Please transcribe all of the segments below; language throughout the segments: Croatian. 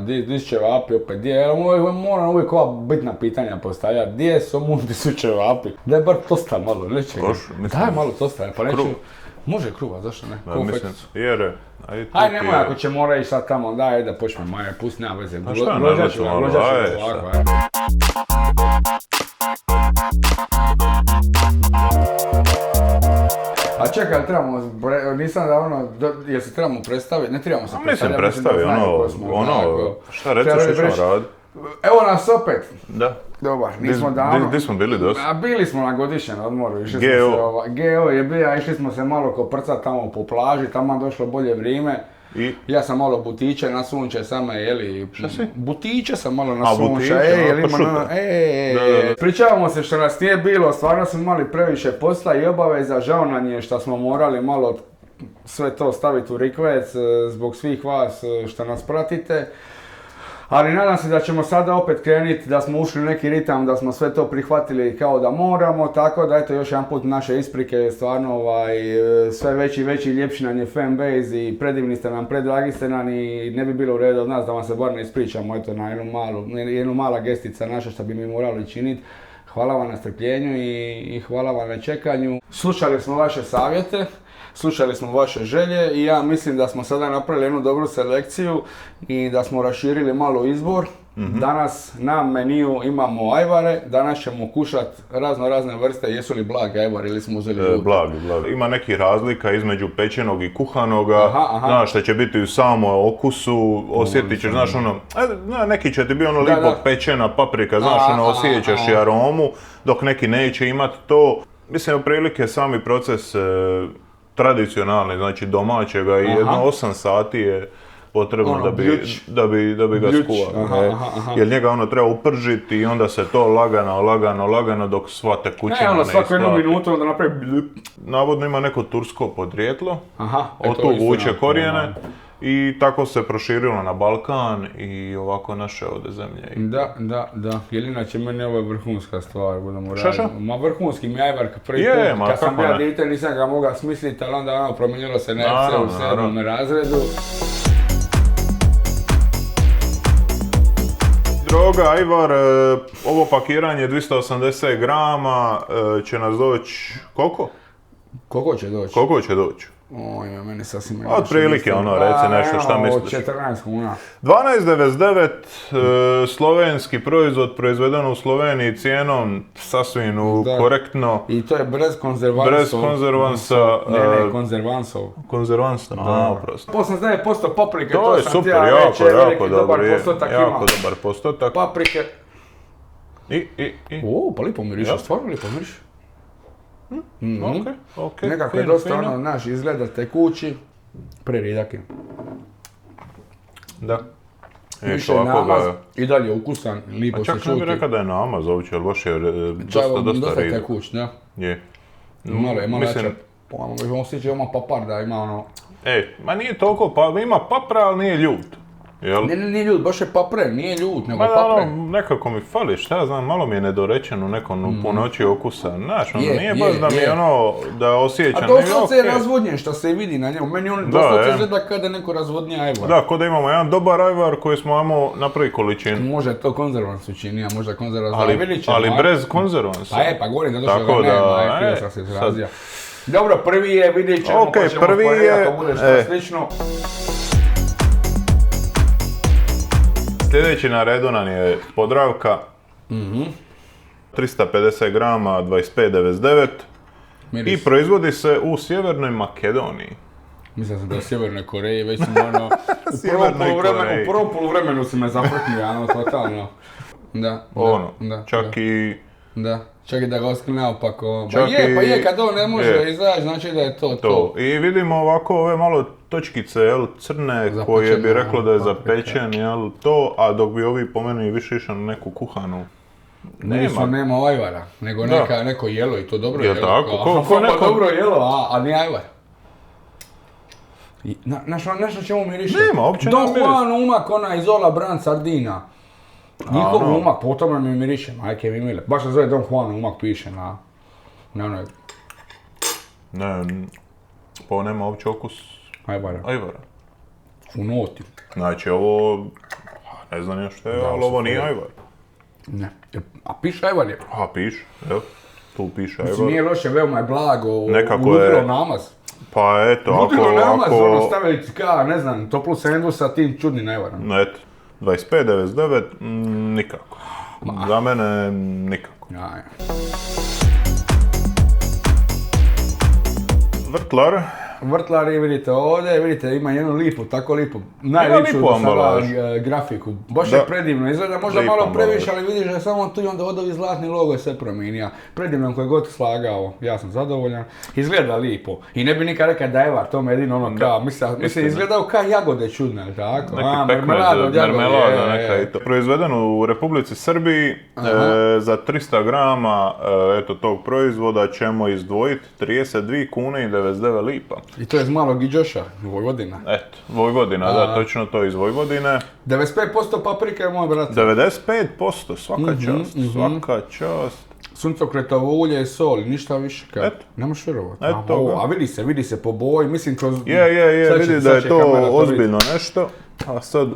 di su ćevapi opet, moram uvijek ova bitna pitanja postavljati, gdje su di su ćevapi? Daj bar tosta malo, nečega. Daj malo tosta, pa neću... Može kruva, zašto ne? Da, mislim, jere. Aj nemoj ako će mora ići sad tamo, daj da počne Maja, pusti, nema veze. A šta, naglaču malo, aj, šta? A čekaj, nisam da jel se trebamo predstaviti? Ne trebamo se predstaviti. Mislim predstavi, šta reći što ćemo raditi? Evo nas opet. Da. Dobar, nismo davno. Di smo bili dosta? A bili smo na godišnjem odmoru. GO je bio, išli smo se malo koprcat tamo po plaži, tamo je došlo bolje vrijeme. I? Ja sam malo butiće na sunče sama, jeli... Šta si? Butiće sam malo na sunče, butiće, Pričavamo se što nas nije bilo, stvarno smo imali previše posla i obaveza, žao nam je što smo morali malo sve to staviti u rikvec zbog svih vas što nas pratite. Ali nadam se da ćemo sada opet krenuti, da smo ušli u neki ritam, da smo sve to prihvatili kao da moramo, tako da eto još jedan put naše isprike, stvarno sve veći i veći, ljepši nam je fanbase i predivni ste nam, predragi ste nam i ne bi bilo u redu od nas da vam se bar ne ispričamo eto na jednu mala gestica naša što bi mi morali činiti. Hvala vam na strpljenju i hvala vam na čekanju. Slušali smo vaše savjete. Slušali smo vaše želje i ja mislim da smo sada napravili jednu dobru selekciju i da smo raširili malo izbor. Danas na meniju imamo ajvare, danas ćemo kušati razne vrste, jesu li blage ajvare ili smo uzeli ljude? Blagi. Ima nekih razlika između pečenog i kuhanoga, znaš što će biti u samom okusu, osjetit ćeš, znaš neki će ti biti lipo pečena paprika, znaš osjećaš i aromu, dok neki neće imati to. Mislim, otprilike sami proces tradicionalni, znači domaćega i jedno 8 sati je potrebno da bi ga skuhao. Jer njega treba upržiti i onda se to lagano dok sva tekućina ne isplati. Svako jednu minutu onda napravi blip. Navodno ima neko tursko podrijetlo, od tu vuče korijene. I tako se proširilo na Balkan i ovako naše ovdje zemlje. Da. Jer inače meni ovo je vrhunska stvar, budemo raditi. Šta? Ma vrhunski mi ajvar prvi put, kad sam bio dijete nisam ga mogao smisliti, ali onda promijenilo se na FC u 7. razredu. Droga, ajvar, ovo pakiranje 280 grama će nas doći, koliko? Koliko će doći? Oj, meni sasvim... Otprilike reci nešto, šta misliš? 14 kuna. 12,99 slovenski proizvod proizveden u Sloveniji cijenom sasvim korektno. I to je bez konzervansov. Bez konzervansa. Ne, konzervansov. Konzervansa, oprosto. 89% paprike, to je super, jako dobar postotak. Paprike. O, pa lipo miriše, stvarno lipo miriše. Ok. Nekako je dosta naš izgleda tekući, preridak. Da. Više namaz i dalje ukusan, lipo se čuti. A čak ne bih rekao da je namaz uopće, ali baš je dosta ridak. Tekuć, da. Je. Malo jače, osjećaj ima paparda, ima ma nije toliko, ima papra, ali nije ljut. Nije ljut, baš je papren, nije ljut, nego papren. Nekako mi fali, šta ja znam, malo mi je nedorečeno u nekom punoći okusa. Znaš, nije baš da mi da osjećam. A doslovce je razvodnjen, što se vidi na njemu. Meni doslovce izgleda kada neko razvodnija ajvar. Da, kao da imamo jedan dobar ajvar koji smo imamo napravi količinu. Možda je to konzervans učini, a možda konzervans ali bez konzervansa. Pa govorim da došlo ga nema, krivo sam se izrazio. Dobro, prvi je, vidjet ćemo, pa ćemo sporedati, to bude što slično. Sljedeći na redu nam je Podravka, 350 grama, 25,99 i proizvodi se u Sjevernoj Makedoniji. Mislim sam da je u Sjevernoj Koreji, već sam u prvom poluvremenu si me zaprknio, totalno. Čak i da ga oskri naopako. Pa je, kad on ne može izaći, znači da je to. I vidimo ovako ove malo točkice, crne, koje bi reklo da je zapečen, a dok bi ovi po meni više išao na neku kuhanu. Nema ajvara, nego neko jelo i to dobro jelo. Tako? Dobro jelo, a nije ajvar. Nešto čemu miriše? Nema, uopće ne miriše. Don Juan umak, ona iz Ola Brand Sardina. Njihov umak, po tome mi miriše, majke mi mile. Baš se zove Don Juan umak, piše na onoj... Ne, pa nema uopće okus ajvara. Ajvara. U noti. Znači ovo... Ne znam ja što je, ali ovo nije ajvar. Ne. A piše ajvar je? A piše, evo. Tu piše ajvar. Nije loše, veoma je blago, nekako je namaz. Pa eto, ludilo namaz, ono staviti ne znam, toplu sendvu sa tim čudnim ajvarom. Eto, 25,99, nikako. Za mene nikako. Vrtlar. Vrtlari, vidite ovdje, vidite ima jednu lipu, tako lipu, najlipšu do sada grafiku. Baš je predivno, izgleda možda malo previše, ali vidiš da je samo tu i onda odovi zlatni logo je sve promijenio. Predivno koji god slagao, ja sam zadovoljan. Izgleda lipo i ne bi nikad rekao da je var, to me jedino ono kao, mislim izgledao kao jagode čudne, tako? Neki marmelada neka i to. Proizveden u Republici Srbiji, za 300 grama tog proizvoda ćemo izdvojiti 32 kune i 99 lipa. I to je iz malog Iđoša, Vojvodina. Eto, Vojvodina, da, točno to iz Vojvodine. 95% paprike, moj brat. 95%, svaka čast, svaka čast. Suncokretovo ulje i sol, ništa više kao. Eto. Nemaš vjerovati. A vidi se po boji, mislim kroz... Je, vidi da je to ozbiljno nešto, a sad...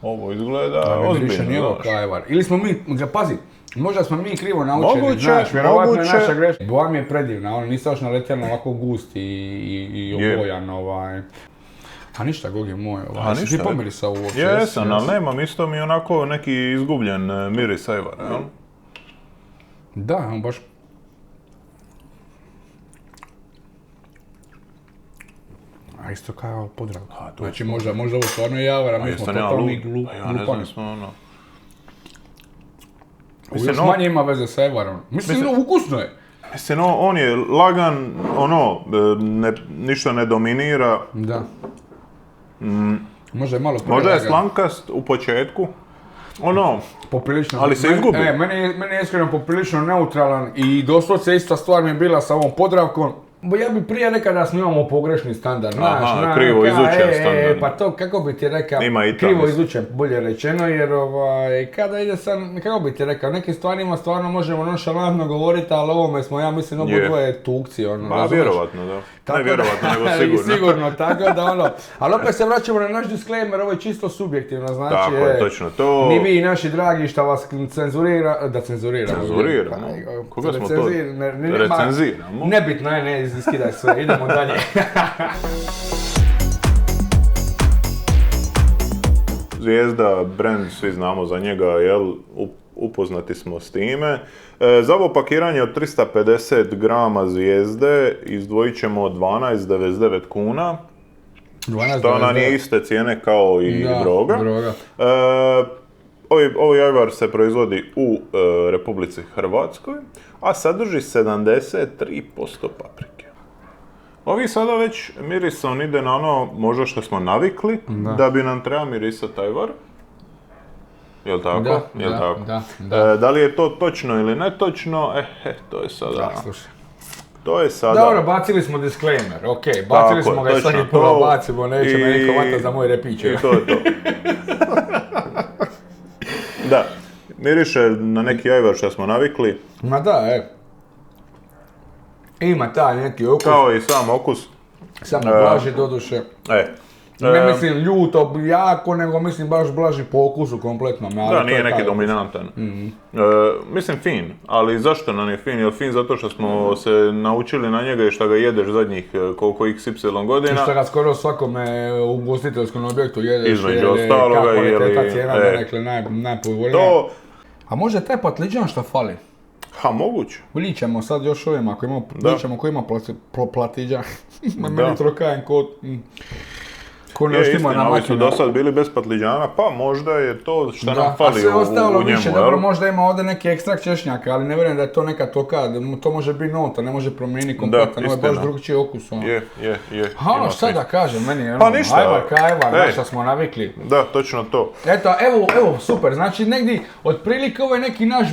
Ovo izgleda ozbiljno, znaš. Ili smo mi, pazi, možda smo mi krivo naučeni, znaš, vjerovatno je naša greška. Boja mi je predivna, ono nisi još naletjeno ovako gust i obojan, A ništa, Gogi moj, si ti pomirisa uopće? Jesam, ali nemam, isto mi onako neki izgubljen miris ajvara, jel? Da, on baš... A isto kao Podravka. Znači možda ovo stvarno je javara, mi smo totalni glupani. Još manje ima veze sa ajvarom. Mislim, ukusno je. Mislim, on je lagan, ništa ne dominira. Da. Možda je malo možda je slankast u početku. Poprilično. Ali se izgubi. Meni je iskreno poprilično neutralan i doslovce ista stvar mi je bila sa ovom Podravkom. Ja bi prije rekao da smo imamo pogrešni standard, znaš, krivo izučen standard. Pa to, kako bi ti rekao, krivo izučen, bolje rečeno, jer kada ide sam, kako bi ti rekao, nekim stvarima stvarno možemo nonšalantno govoriti, ali ovome smo, ja mislim, obodvoje tukci, Pa, vjerovatno, da. Ne vjerovatno, nego sigurno. Sigurno, tako da ali opet se vraćamo na naš disclaimer, ovo je čisto subjektivno, znači, tako je, točno to. Ni vi, naši dragi, šta vas cenzuriramo. Koga smo to recenziramo? Nebitno je, iskidaj sve, idemo dalje. Zvijezda, brand, svi znamo za njega, jel, upoznati smo s time. Za ovo pakiranje od 350 grama Zvijezde izdvojit ćemo 12,99 kuna. Što nam je iste cijene kao i droga. Ovaj ajvar se proizvodi u Republici Hrvatskoj, a sadrži 73% paprike. Ovi sada već mirisom ide na ono možda što smo navikli, da bi nam treba mirisati ajvar. Jel tako? Da. Da li je to točno ili netočno? To je sada... Da, slušaj. To je sada... Dobro, bacili smo disclaimer, bacili smo ga i svaki puno bacimo, neće me niko vata za moj repić. I to je to. Da, miriše na neki ajvar što smo navikli. Ma da, ima taj neki okus. Kao i sam okus. Samo blaži doduše. Ne mislim ljuto jako, nego mislim baš blaži po okusu kompletno. Da, nije neki dominantan. Mislim fin, ali zašto nam je fin? Je li fin zato što smo se naučili na njega i što ga jedeš zadnjih koliko XY godina? I što ga skoro svakome u ugostiteljskom objektu jedeš. Između ostaloga je kvaliteta cijena donekle najpovoljnija. A možda taj patliđan što fali? Moguće. Vidit ćemo sad još ovim, ako ima, ko ima platiđan. Meni trokajem kod... Istina, ovi su do sad bili bez patliđana, pa možda je to što nam fali u njemu. A sve ostalo više, dobro, možda ima ovdje neki ekstrakt češnjaka, ali ne vjerujem da je to neka toka, to može biti nota, ne može promijeniti kompletan, ovo je baš drugčiji okus. Je. Šta da kažem, meni je ajvar ka ajvar, što smo navikli. Da, točno to. Eto, evo, super, znači negdje, otprilike ovo je neki naš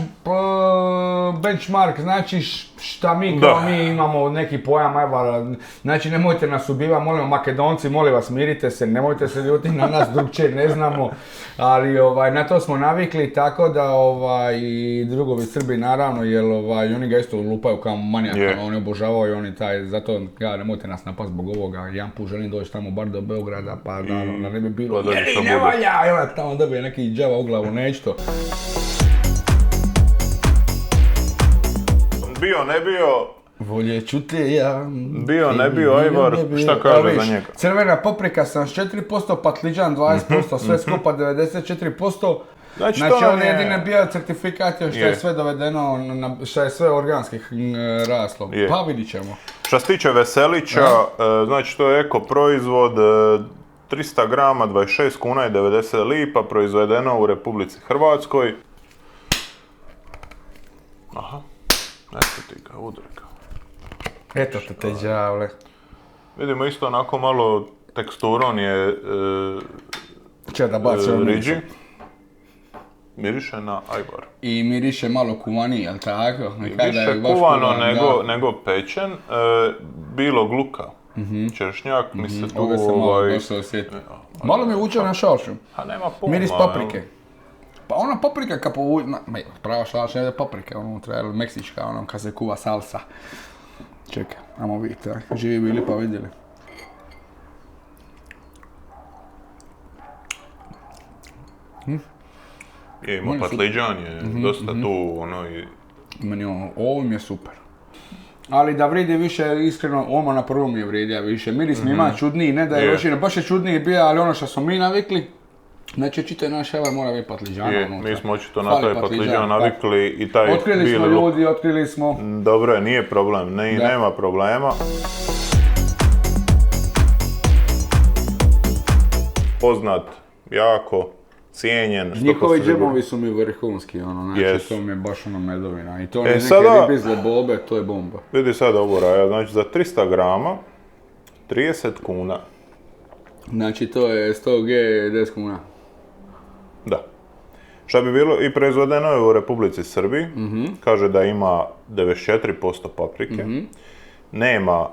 benchmark, znači šta mi kao mi imamo neki pojam Ajvara, znači nemojte nas ubivati, molimo Makedonci, molim vas mirite se, nemojte se ljuti na nas, drugčije ne znamo, ali na to smo navikli, tako da i drugovi Srbi naravno, jer oni ga isto lupaju kao manijaka, oni obožavaju, oni taj, zato nemojte nas napast zbog ovoga, jedan put želim doći tamo bar do Beograda, pa da ne bi bilo, ne valja, i ona tamo dobije neki džava u glavu, neće to. Bio, ne bio... Volje čute ja... Bio, ne bio, Ajvar, šta kaže za njega? Crvena paprika 74%, patliđan 20%, sve skupa 94%. Znači on je jedini bio certifikat što je sve dovedeno, što je sve organskih raslo. Pa vidit ćemo. Što se tiče Veselića, znači to je eko proizvod, 300 grama, 26 kuna i 90 lipa, proizvedeno u Republici Hrvatskoj. Aha. Eto ti ga, udri ga. Eto te đavle. Vidimo isto onako malo teksturom je riđi. Miriše na Ajvar. I miriše malo kuvani, jel tako? Više kuvano nego pečen, bilog luka. Češnjak, mi se tu... Ovdje se malo došlo osjeti. Malo mi vuče na šalšu. A nema puma. Miris paprike. Pa ona paprika kad prava šalša je paprika unutra, meksička, kad se kuva salsa. Čekaj, ajmo vidjeti, živi bili pa vidjeli. Ima patliđan je dosta tu, Meni ovo mi je super. Ali da vridi više, iskreno, ovo na prvom je vrijedija više. Miris mi ima čudniji, ne da je lošine, baš je čudniji bio, ali ono što smo mi navikli, znači čito je naš Ajvar mora biti patliđana unutra. Mi smo očito na taj patliđan navikli i taj otkrili smo ljudi, otkrili smo. Dobro je, nije problem, nema problema. Poznat, jako, cijenjen. Njihovi džemovi su mi vrhunski, znači to mi je baš medovina. I to ne neke ribizle bobe, to je bomba. Vidi sad ovo Raja, znači za 300 grama, 30 kuna. Znači to je 100 G 10 kuna. Da. Šta bi bilo i proizvedeno je u Republici Srbiji, kaže da ima 94% paprike, nema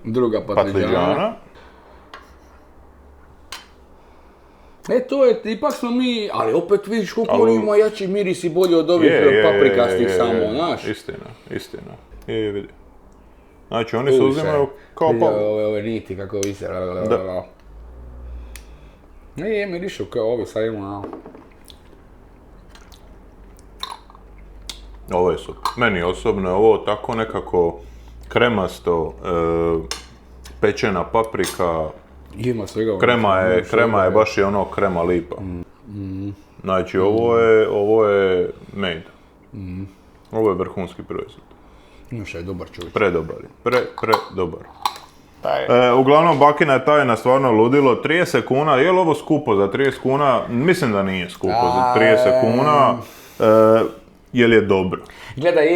druga patliđana. To je, ipak smo mi, ali opet vidiš koliko on ima jači miris i bolje od ovih paprikastih samo, znaš? Istina. Vidi. Znači oni se uzimaju kao ove niti kako vise. Mirišu kao ovi sad ima. Ovo je super. Meni osobno je ovo tako nekako kremasto, pečena paprika. Ima svega. Krema je baš ono krema lipa. Znači ovo je made. Ovo je vrhunski proizvod. Šta je dobar čovjek. Predobar je. Predobar. Uglavnom bakina je tajna stvarno ludilo, 30 kuna, je li ovo skupo za 30 kuna? Mislim da nije skupo za 30 kuna, jer je dobro. Gledaj,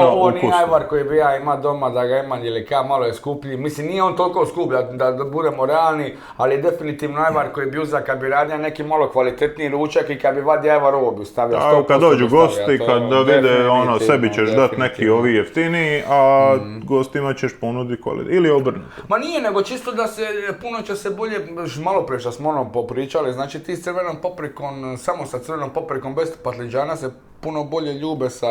ovo nije Ajvar koji bi ja ima doma da ga imam ili kao malo je skuplji. Mislim, nije on toliko skup da budemo realni, ali je definitivno Ajvar koji bi uzak kad bi radio neki malo kvalitetniji ručak i kad bi vadi Ajvar ovo bi stavio 100%. Kad dođu gosti, kad vide sebi ćeš dati neki ovi jeftiniji, a gostima ćeš ponuditi kvalitetniji ili obrnuto. Ma nije, nego čisto da se, puno će se bolje, malo prije što smo popričali, znači ti s crvenom paprikom, samo sa crvenom paprikom bez patliđana se puno bolje ljube sa...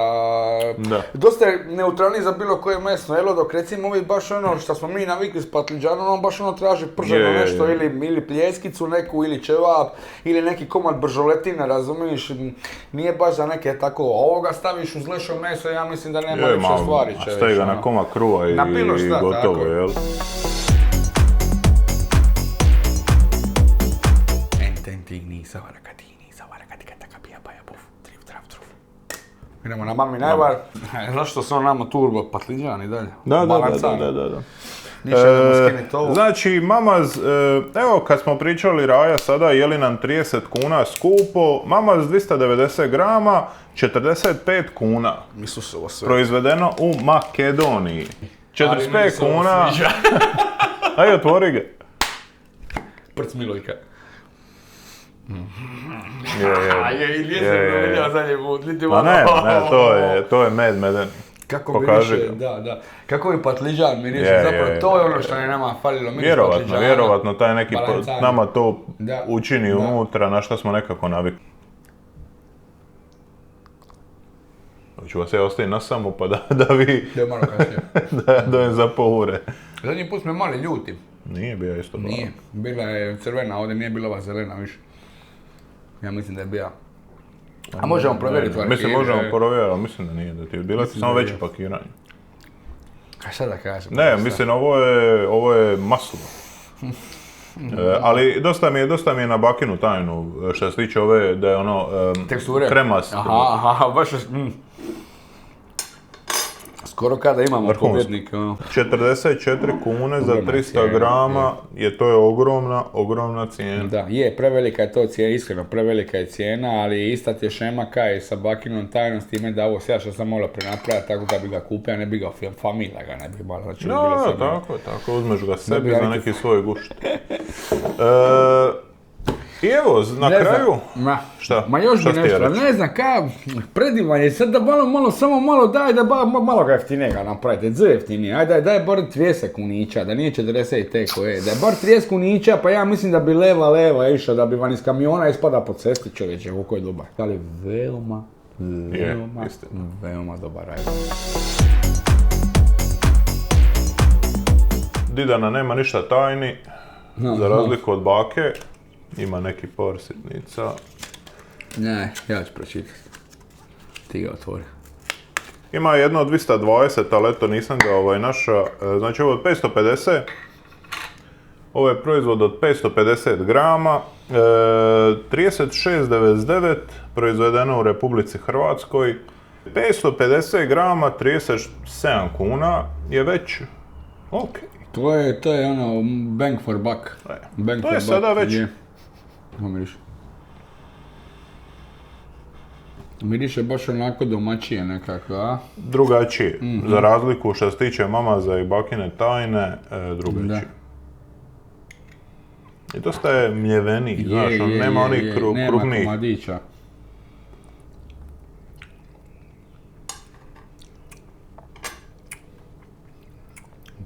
Dosta je neutralniji za bilo koje mesno, dok recimo ovi baš što smo mi navikli s patliđanom, on baš traži prženo nešto ili pljeskicu neku ili ćevap ili neki komad bržoletine, razumiješ, nije baš za neke tako, ovoga staviš uz lešo meso, ja mislim da nema više stvari. Stavi ga na komad kruva i gotovo, jel? Idemo na mami Ajvar, zašto su nama turbo patliđani dalje? Da. Znači, mamaz, evo kad smo pričali Raja sada, je li nam 30 kuna skupo, mamaz 290 grama, 45 kuna. Proizvedeno u Makedoniji. 45 kuna. Ajde, otvori ga. Prc Milojka. Ma ne, to je med meden. Kako miriše, da. Kako bi patliđan miriše, zapravo to je ono što je nama falilo, miris patliđana. Vjerovatno, taj neki nama to učini unutra, na što smo nekako navikli. Hoću vas ja ostaviti na samo pa da vi... Da je malo kasnije. da je zapohure. Zadnji put smo mali ljuti. Nije bio isto plava. Nije, bila je crvena, ovdje nije bila ova zelena više. Ja mislim da je bila. A možemo provjeriti u arhive. Mislim možemo provjeriti, ali mislim da nije, da ti je bila samo veće pakiranje. A šta da kažem? Ne, mislim ovo je maslo. Ali dosta mi je na bakinu tajnu što se tiče ove da je ono kremast. Aha, baš skoro kada imamo pobjednika. 44 kune za 300 grama, to je ogromna cijena. Da, prevelika je to cijena, iskreno prevelika je cijena, ali ista ti je šema kaj sa bakinom tajnom s time da ovo sve što sam mogla prenapraviti tako da bi ga kupio, a ne bi ga familija ga ne bi malo. Znači, tako, uzmeš ga sebi za neki svoj gušt. I evo, na kraju, šta? Ma još bi nešto, ne znam kaj, predivan je, sad da samo malo daj da malo ga jeftinega napravite, jeftinije, ajde daj bar 30 kunića, da nije 40 te koje, da je bar 30 kunića, pa ja mislim da bi leva išao, da bi van iz kamiona ispada po cesti čovječe, koliko je dobar. Ali veoma dobar raj. Didana nema ništa tajni, za razliku od bake. Ima neki par sitnica. Ne, ja ću pročitati. Ti ga otvori. Ima jedno od 220, ali eto nisam ga našao. Znači ovo od 550. Ovo je proizvod od 550 grama. 36,99 proizvedeno u Republici Hrvatskoj. 550 grama, 37 kuna je već ok. To je ono bang for buck. To je sada već. Miriše. Miriše baš onako domaćije nekako, a? Drugačije. Za razliku što se tiče mamaza i bakine tajne, drugačije. I dosta je mljeveniji, znaš, nema onih krupnijih. Nema komadića.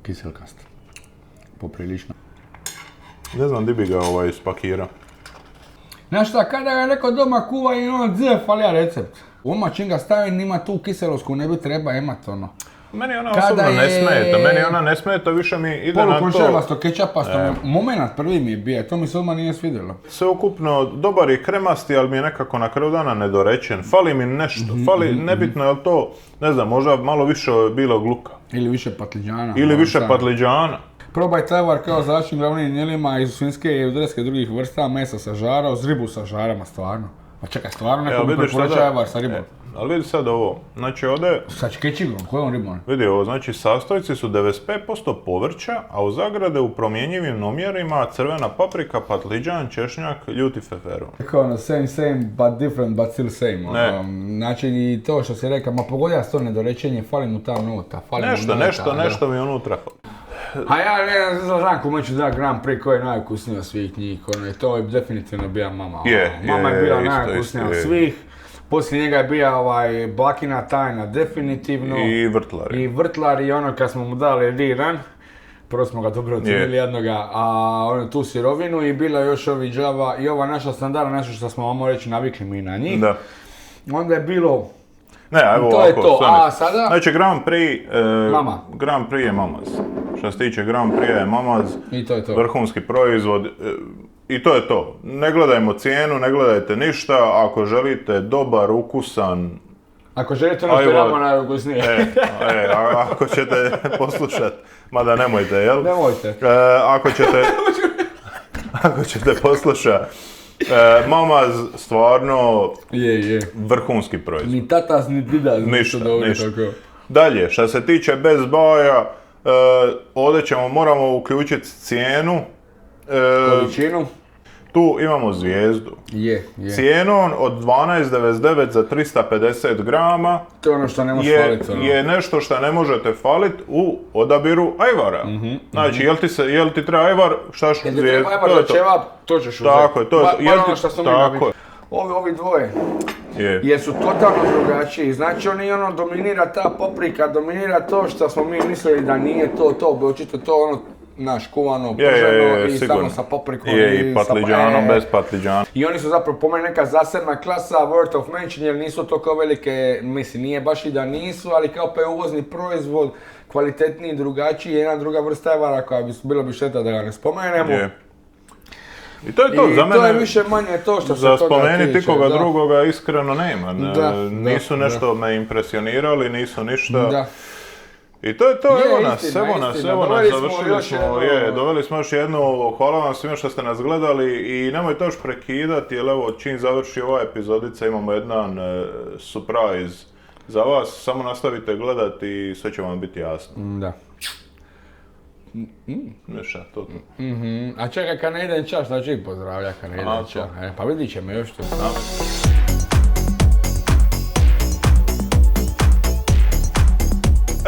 Kiselkast. Poprilično. Ne znam di bi ga ispakirao. Znaš šta, kada je neko doma kuva i falija recept. Oma čim ga stavim ima tu kiselosku, ne bi treba imat ono. Meni ona osobno ne smeta, više mi ide na to... Polukonšervasto, kečapasto, moment prvi mi je bio, to mi se odmah nije svidjelo. Sveukupno, dobar i kremasti, ali mi je nekako na kraju dana nedorečen. Fali mi nešto, nebitno je li to, ne znam, možda malo više bilo gluka. Ili više patliđana. Probajte ajvar kao začin glavnim njelima iz svinjske i udreske drugih vrsta, mesa sa žara, uz ribu sa žarama, stvarno. Pa čekaj, stvarno neko mi preporuča ajvar sa ribom. Ali vidi sad ovo, znači ovdje... Sa čkečigom, kojom ribom? Vidi ovo, znači sastojci su 95% povrća, a u zagrade u promjenjivim omjerima crvena paprika, patliđan, češnjak, ljuti feferon. Kao ono same, but different, but still same. Znači i to što si rekao, ma pogodio s to nedorečenje, fali mu ta nota, nešto mi unutra. A ja ne znam kome ću da Grand Prix koji je najukusniji od svih njih, to je definitivno bila mama. Mama je bila najukusnija od svih. Poslije njega je bija bakina tajna definitivno. I vrtlari i ono kad smo mu dali riran, prvo smo ga dobro ocenili jednoga, a ono tu sirovinu i bila još ovi džava i ova naša standarda, nešto što smo vam reći navikli mi na njih. Da. Onda je bilo... Ne, evo to ovako, je to. A sada... Znači Grand Prix je mamaz. Što se tiče Grand Prix je mamaz, i to je to. Vrhunski proizvod. I to je to. Ne gledajmo cijenu, ne gledajte ništa. Ako želite dobar, ukusan... Ako želite ono što je najukusnije. Ako ćete poslušati, mada nemojte, jel? Nemojte. Ako ćete poslušati, mamaz stvarno vrhunski proizvod. Ni tatas, ni didas. Ništa. Dalje, što se tiče bez baja, ovdje moramo uključiti cijenu. Količinu. Tu imamo zvijezdu. Cijenom od 12,99 za 350 grama. To je ono što ne možeš faliti. Je nešto što ne možete faliti u odabiru ajvara. Znači, jel ti treba ajvar, šta što zvijezdu? Jel ti treba ajvar za ćevap, to ćeš uzeti. Tako je, to je. Ono što smo mi nabili. Ovi dvoje. jer su totalno drugačiji. Znači oni dominira ta paprika, dominira to što smo mi mislili da nije to, očito to naš kuvano, prženo i sigurno. Samo sa paprikom i patliđanom, bez patliđana. I oni su zapravo po meni neka zasebna klasa word of mention, jer nisu to kao velike, mislim nije baš i da nisu, ali kao pa je uvozni proizvod, kvalitetniji, drugačiji, jedna druga vrsta evara koja bilo bi šteta da ga ne spomenemo. I to je to, za mene, to je više manje to što se toga tiče. Za spomenuti koga drugoga iskreno nema, nisu nešto me impresionirali, nisu ništa. I to je to, evo nas, završili smo, doveli smo još jednu, hvala vam svima što ste nas gledali i nemojte još prekidati, jer evo čim završi ova epizodica imamo jedan surprise za vas, samo nastavite gledati i sve će vam biti jasno. Da. Ništa, to. A čekaj, kad ne idem čas, da ću ih pozdravlja kad ne idem čas. Pa vidit ćemo još to.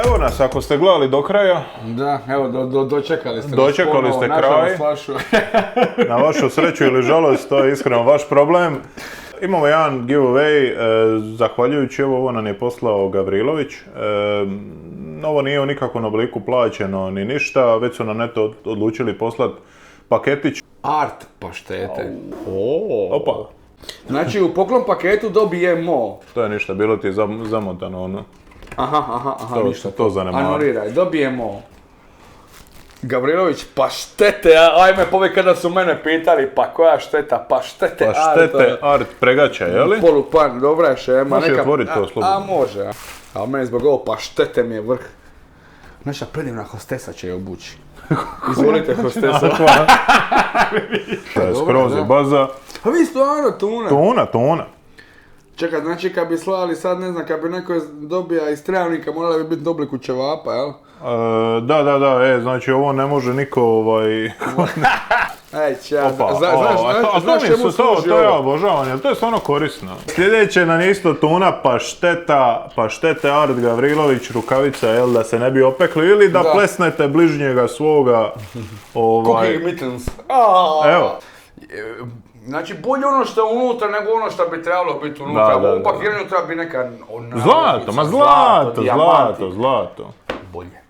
Evo nas, ako ste gledali do kraja. Da, evo, dočekali ste. Dočekali ste kraj. Na vašu sreću ili žalost, to je iskreno vaš problem. Imamo jedan giveaway, zahvaljujući ovo nam je poslao Gavrilović. Ovo nije u nikakvom obliku plaćeno ni ništa, već su nam neto odlučili poslati paketić. Art paštete. Opa. Znači u poklon paketu dobijemo. To je ništa, bilo ti je zamotano ono. Aha, ništa. To zanemari. Anuriraj, dobijemo. Gavrilović, paštete, ajme povijek kada su mene pitali, pa koja šteta, paštete art. Paštete art pregača, jeli? Polupan, dobra je šema. Možeš otvoriti to slobodno. Može, a meni zbog ovo paštete mi je vrh. Naša predivna hostesa će je obući. Izvolite hostesa. Skroz je baza. A vi stvarno tuna. Tuna. Čekaj, znači kad bi slali sad, ne znam, kad bi neko dobija iz Trejavnika, morala bi biti obliku ćevapa, jel? Da, znači ovo ne može niko Ej, znaš čemu služi ovo? To je obožavanje, to je stvarno korisno. Sljedeće nam je isto tuna, paštete Art Gavrilović, rukavica, jel, da se ne bi opekli, ili da plesnete bližnjega svoga, Cooking mittens. Evo. Znači, bolje ono što je unutra nego ono što bi trebalo biti unutra. U ovom pakiranju treba biti neka... Zlato. Bolje.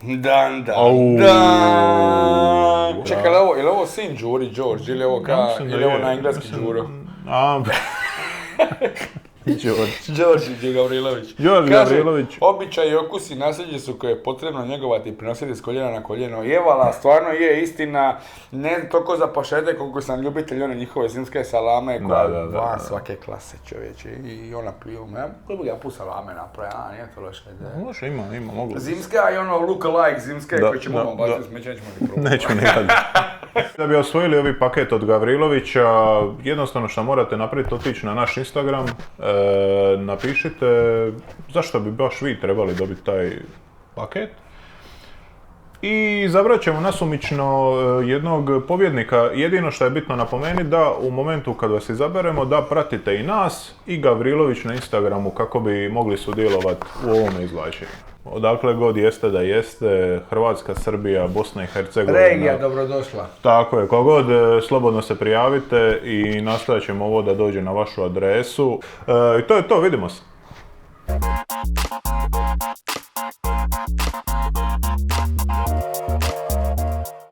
Dan. Čekaj, je li ovo sin Đuri, George, ili je ovo na engleski Đuro? Đorđe Gavrilović. Kaže, običaji i okusi nasljeđe su koje je potrebno njegovati i prenositi s koljena na koljeno. Jevala, stvarno je istina, ne toliko za paštete koliko sam ljubitelj one njihove zimske salame koja van svake klase, čovječe. I ona piju, koji bi ja pu salame napravi, nije to loša ideja. Može, ima, mogu. Zimske, a i ono look-alike zimske koji ćemo vam baciti smeće, nećemo ni probati. Nećemo nikad. Da bi osvojili ovi paket od Gavrilovića, jednostavno što morate napraviti, otići na naš Instagram, napišite zašto bi baš vi trebali dobiti taj paket i izabrat ćemo nasumično jednog pobjednika. Jedino što je bitno napomenuti da u momentu kad vas izaberemo da pratite i nas i Gavrilović na Instagramu kako bi mogli sudjelovati u ovome izvlačenju. Odakle god jeste da jeste, Hrvatska, Srbija, Bosna i Hercegovina. Regija, dobrodošla. Tako je, kogod slobodno se prijavite i nastojat ćemo ovo da dođe na vašu adresu. I to je to, vidimo se.